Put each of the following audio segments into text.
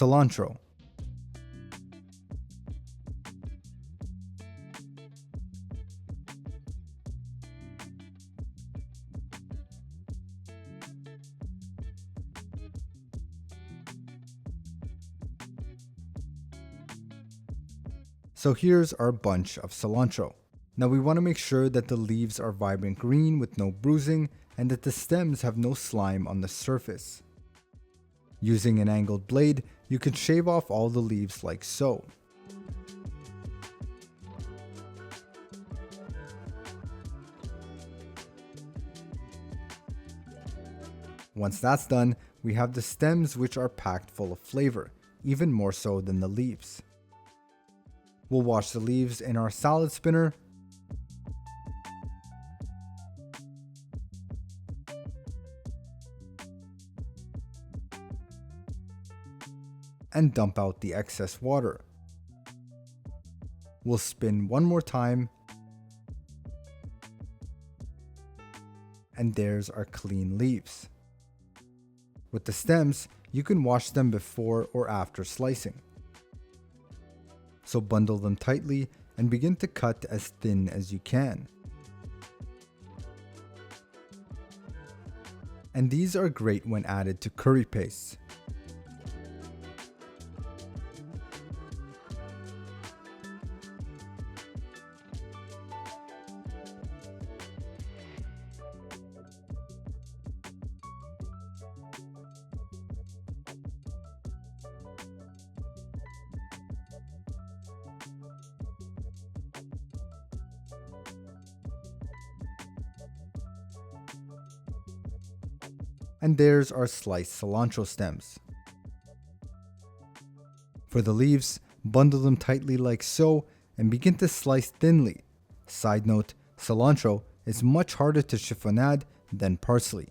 cilantro. So here's our bunch of cilantro. Now we want to make sure that the leaves are vibrant green with no bruising and that the stems have no slime on the surface. Using an angled blade, you can shave off all the leaves like so. Once that's done, we have the stems, which are packed full of flavor, even more so than the leaves. We'll wash the leaves in our salad spinner and dump out the excess water. We'll spin one more time, and there's our clean leaves. With the stems, you can wash them before or after slicing. So bundle them tightly and begin to cut as thin as you can. And these are great when added to curry paste. And there's our sliced cilantro stems. For the leaves, bundle them tightly like so and begin to slice thinly. Side note, cilantro is much harder to chiffonade than parsley.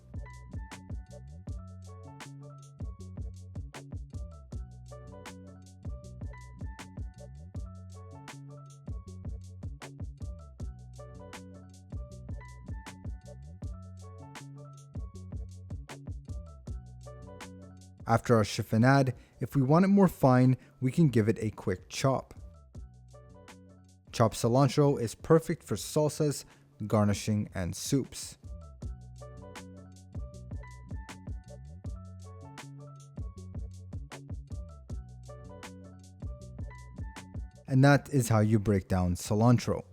After our chiffonade, if we want it more fine, we can give it a quick chop. Chopped cilantro is perfect for salsas, garnishing, and soups. And that is how you break down cilantro.